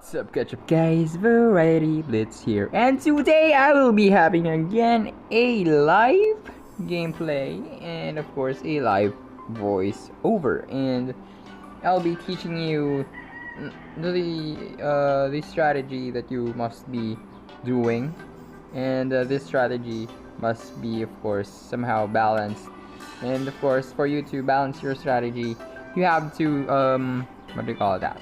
What's up, ketchup guys? Variety Blitz here, and today I will be having again a live gameplay and of course a live voice over, and I'll be teaching you the strategy that you must be doing, and this strategy must be of course somehow balanced, and of course for you to balance your strategy you have to what do you call that?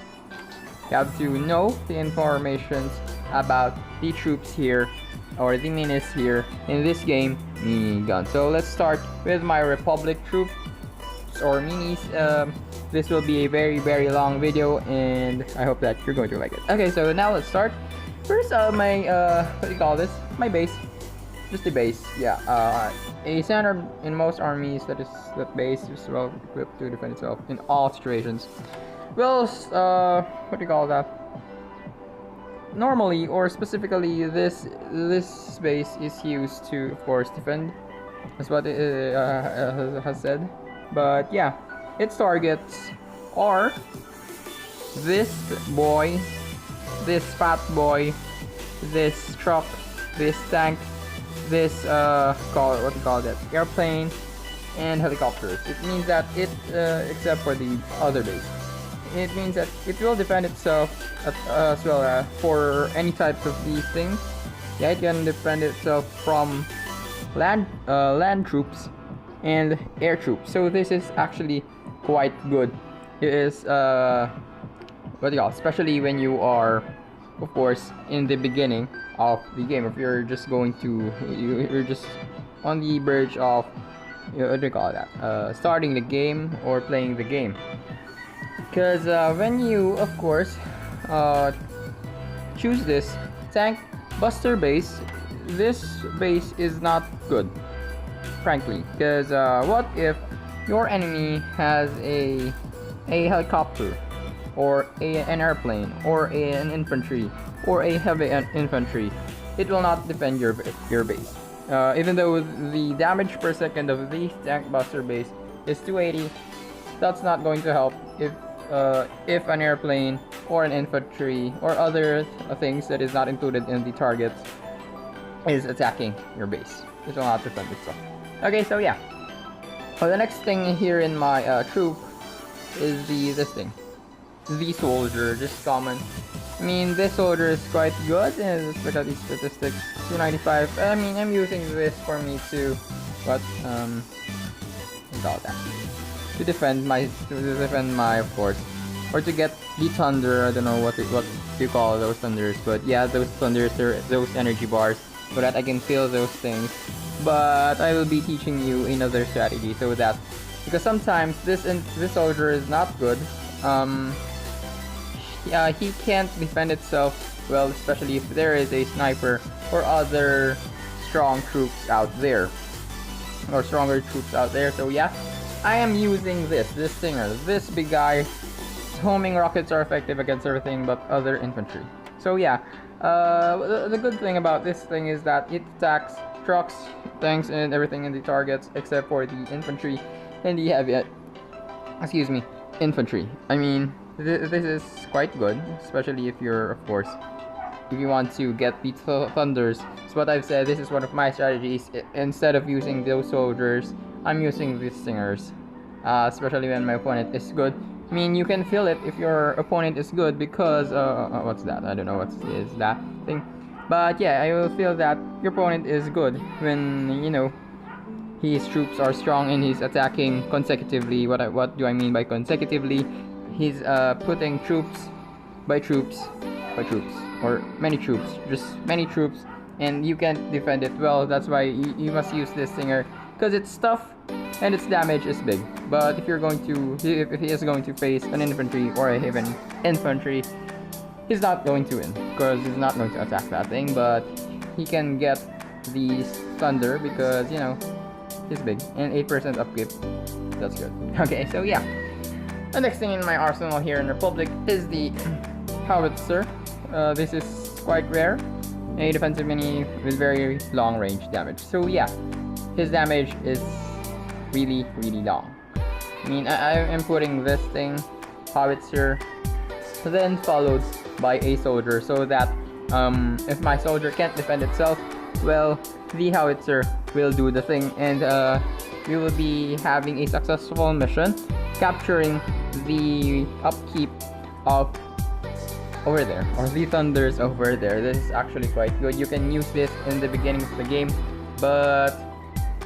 You have to know the informations about the troops here, or the minis here in this game, minigun. So let's start with my Republic troops or minis. This will be a very long video, and I hope that you're going to like it. Okay, so now let's start. First, my what do you call this? My base, just the base. Yeah, a standard in most armies. That base is well equipped to defend itself in all situations. Well, what do you call that? Normally, or specifically, this base is used to, of course, defend. That's what it has said. But yeah, its targets are this boy, this fat boy, this truck, this tank, this what do you call that? Airplane, and helicopters. It means that it, except for the other base. It means that it will defend itself as well for any types of these things. Yeah, it can defend itself from land troops and air troops. So this is actually quite good. It is what do you call? Especially when you are, of course, in the beginning of the game. If you're just going to, you're just on the verge of, what do you call that? Starting the game or playing the game. Because when you, of course, choose this tank buster base, this base is not good, frankly. Because what if your enemy has a helicopter, or an airplane, or an infantry, or a heavy infantry? It will not defend your base. Even though the damage per second of the tank buster base is 280, that's not going to help if an airplane or an infantry or other things that is not included in the targets is attacking your base. It will not defend itself. Okay, so yeah. The next thing here in my troop is this thing. The soldier, just common. I mean, this soldier is quite good, and let's look at these statistics. 295. I mean, I'm using this for me to what call that? To defend my, of course, or to get the thunder. I don't know what you call those thunders, but yeah, those thunders, those energy bars, so that I can feel those things. But I will be teaching you another strategy, so that, because sometimes this soldier is not good. He can't defend itself well, especially if there is a sniper or other strong troops out there, or stronger troops out there. So yeah, I am using this stinger, this big guy. Homing rockets are effective against everything but other infantry. So yeah, the good thing about this thing is that it attacks trucks, tanks, and everything in the targets except for the infantry and the heavy, infantry. I mean, this is quite good, especially if you're, of course, if you want to get the thunders. So what I've said, this is one of my strategies. Instead of using those soldiers, I'm using these stingers, especially when my opponent is good. I mean, you can feel it if your opponent is good, because what's that? I don't know what is that thing, but yeah, I will feel that your opponent is good when, you know, his troops are strong and he's attacking consecutively. What do I mean by consecutively? He's putting troops by troops, or many troops, just many troops, and you can't defend it well. That's why you must use this stinger, because it's tough and its damage is big. But if you're going to, if he is going to face an infantry or a heavy infantry, he's not going to win, because he's not going to attack that thing. But he can get the thunder because, you know, he's big, and 8% upkeep. That's good. Okay, so yeah. The next thing in my arsenal here in Republic is the Howitzer. This is quite rare. A defensive mini with very long range damage. So yeah, his damage is really long. I mean, I am putting this thing, Howitzer, then followed by a soldier, so that if my soldier can't defend itself, well, the howitzer will do the thing, and we will be having a successful mission capturing the upkeep of over there, or the thunders over there. This is actually quite good. You can use this in the beginning of the game, but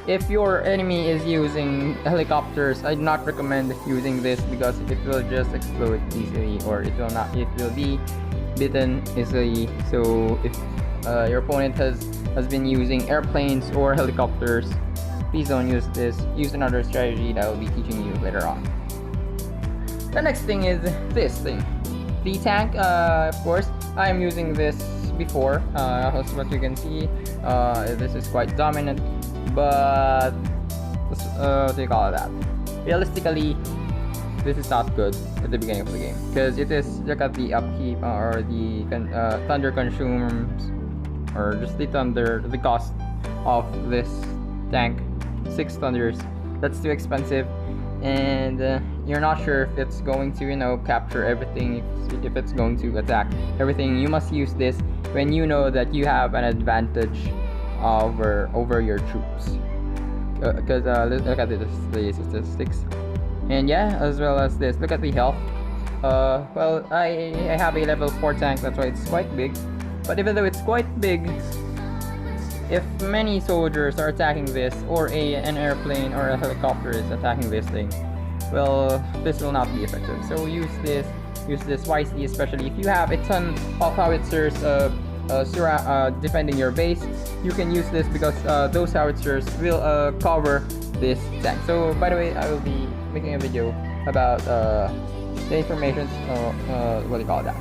if your enemy is using helicopters, I'd not recommend using this because it will just explode easily, or it will be beaten easily. So if your opponent has been using airplanes or helicopters, please don't use this. Use another strategy that I will be teaching you later on. The next thing is this thing, the tank. Of course, I am using this before. As what you can see, this is quite dominant, but what do you call that? Realistically, this is not good at the beginning of the game because it is, look at the upkeep, or the thunder consumes, or just the cost of this tank. 6 thunders, that's too expensive, and you're not sure if it's going to capture everything, if it's going to attack everything. You must use this when you know that you have an advantage over your troops, because look at the statistics, and yeah, as well as this, look at the health. Well, I have a level 4 tank, that's why it's quite big, but even though it's quite big, if many soldiers are attacking this, or an airplane or a helicopter is attacking this thing, well, this will not be effective. So use this wisely, especially if you have a ton of howitzers defending your base. You can use this because those howitzers will cover this tank. So by the way, I will be making a video about the information, what do you call that?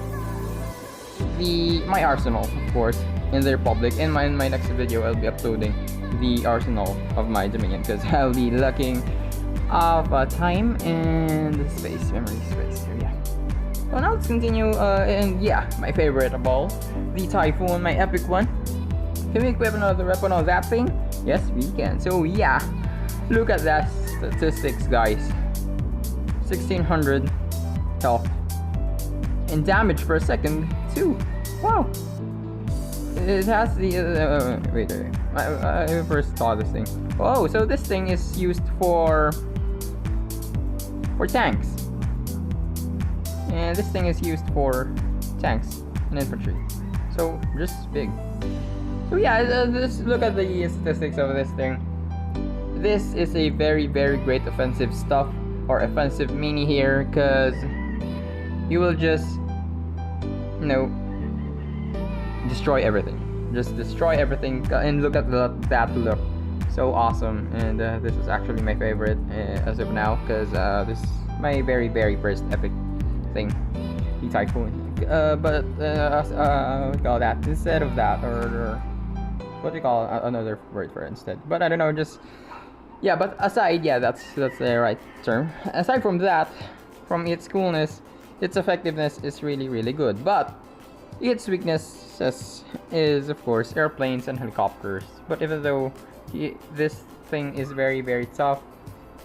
My arsenal, of course, in the Republic. In my next video, I'll be uploading the arsenal of my Dominion because I'll be lacking of time and memory space. So yeah. Well, now let's continue. And yeah, my favorite of all, the Typhoon, my epic one. Can we equip another weapon on that thing? Yes, we can. So yeah, look at that statistics, guys. 1600 health and damage per second too. Wow. It has the wait. I first saw this thing. Oh, so this thing is used for tanks, and this thing is used for tanks and infantry. So just big. So yeah, just look at the statistics of this thing. This is a very great offensive stuff, or offensive mini here, because you will just destroy everything. Just destroy everything, and look at that look, so awesome. And this is actually my favorite as of now, because this is my very first epic thing, the Typhoon. But what do you call that? Instead of that, or what do you call another word for it instead? But I don't know, just yeah. But aside, yeah, that's the right term. Aside from that, from its coolness, its effectiveness is really good. But its weaknesses is, of course, airplanes and helicopters. But even though this thing is very tough,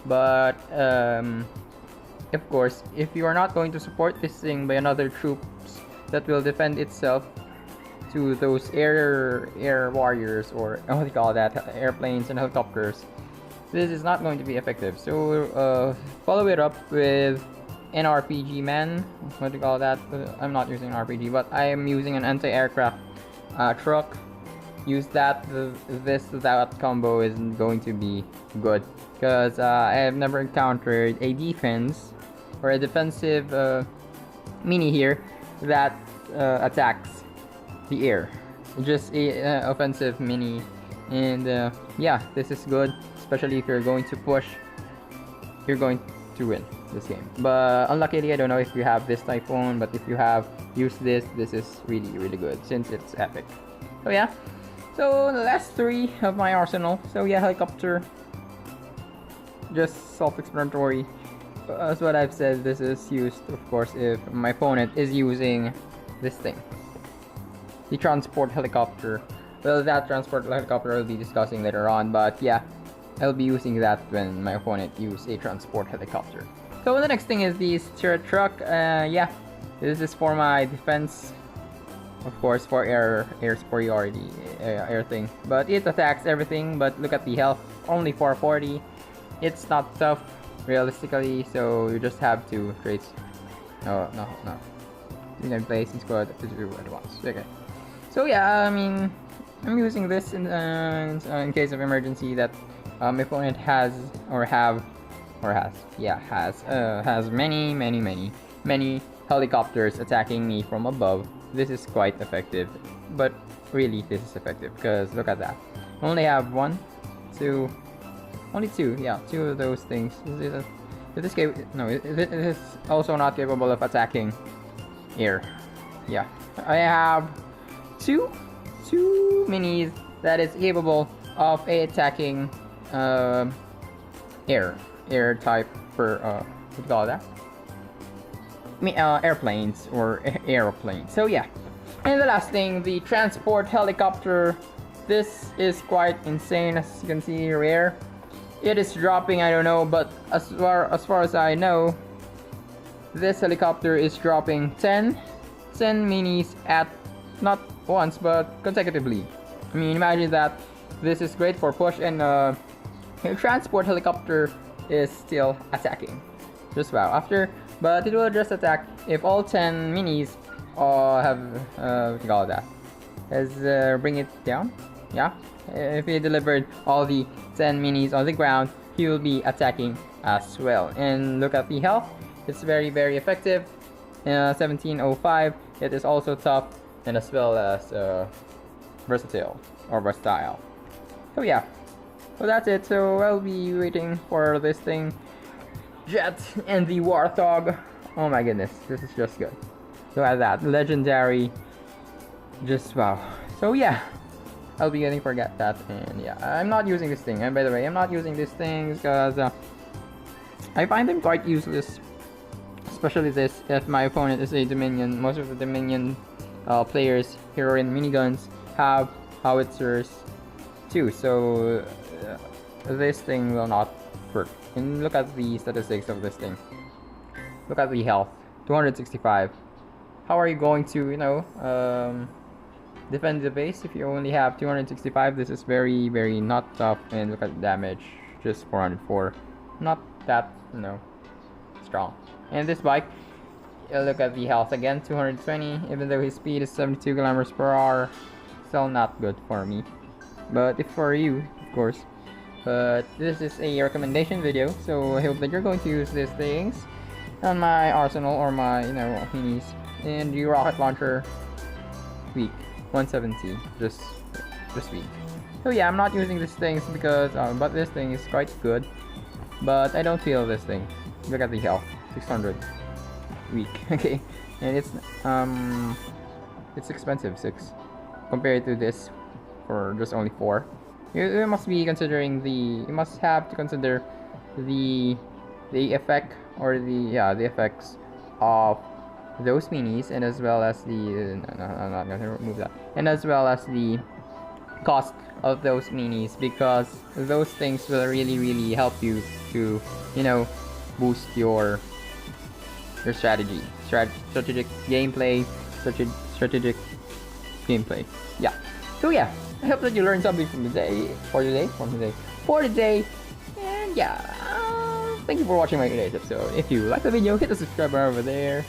but of course, if you are not going to support this thing by another troops that will defend itself to those air warriors, or what do you call that, airplanes and helicopters, this is not going to be effective. So follow it up with an RPG man, what do you call that? I'm not using an RPG, but I am using an anti-aircraft truck. Use that. That combo is going to be good, because I have never encountered a defense or a defensive mini here that attacks the air. Just a offensive mini, and yeah, this is good, especially if you're going to push. You're going to win this game. But unluckily, I don't know if you have this Typhoon, but if you have, use this. This is really good since it's epic. So yeah, so the last 3 of my arsenal. So yeah, helicopter, just self-explanatory. As what I've said, this is used, of course, if my opponent is using this thing, the transport helicopter. Well, that transport helicopter I'll be discussing later on, but yeah, I'll be using that when my opponent use a transport helicopter. So the next thing is the turret truck. Yeah, This is for my defense, of course, for air superiority, air thing. But it attacks everything. But look at the health, only 440. It's not tough, realistically. So you just have to trace. No. You can place in squad to do at once. Okay. So yeah, I mean, I'm using this in case of emergency that my opponent has many helicopters attacking me from above. This is quite effective, but really this is effective because look at that. I only have only two. Yeah, two of those things. Is this also not capable of attacking air. Yeah, I have two minis that is capable of attacking air type for what do you call that? Airplanes or aeroplanes. So yeah, and the last thing, the transport helicopter. This is quite insane, as you can see rare. It is dropping, I don't know, but as far as I know, this helicopter is dropping 10 minis at not once but consecutively. I mean, imagine that. This is great for push, and a transport helicopter is still attacking. Just wow. But it will just attack if all 10 minis have what do you call that? Bring it down. Yeah. If he delivered all the 10 minis on the ground, he will be attacking as well. And look at the health. It's very effective. 1705. It is also tough and as well as versatile. So yeah. So that's it. So I'll be waiting for this thing. Jet and the Warthog. Oh my goodness, this is just good. Look at that, legendary. Just wow. So yeah, I'll be getting forget that, and yeah, I'm not using this thing. And by the way, I'm not using these things because I find them quite useless. Especially this, if my opponent is a Dominion. Most of the Dominion players here in miniguns have Howitzers too. So this thing will not work. And look at the statistics of this thing. Look at the health, 265. How are you going to, defend the base if you only have 265? This is very not tough. And look at the damage, just 404. Not that, strong. And this bike, look at the health again, 220. Even though his speed is 72 kilometers per hour, still not good for me. But if for you, of course. But this is a recommendation video, so I hope that you're going to use these things on my arsenal or my minis. And the rocket launcher, weak, 170, just weak. So yeah, I'm not using these things because but this thing is quite good, but I don't feel this thing. Look at the health, 600, weak. Okay, and it's expensive, 6 compared to this for just only 4. You must be considering you must have to consider the effect or the effects of those minis, and as well as the I'm not gonna remove that, and as well as the cost of those minis, because those things will really help you to boost your strategic gameplay. Yeah. So yeah, I hope that you learned something from today. And yeah, thank you for watching my today's episode. If you like the video, hit the subscribe button over there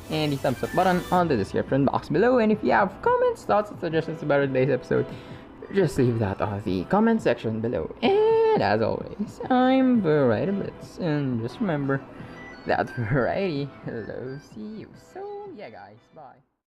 and the thumbs up button on the description box below. And if you have comments, thoughts, and suggestions about today's episode, just leave that on the comment section below. And as always, I'm Variety Blitz, and just remember that variety loves you. So yeah, guys, bye.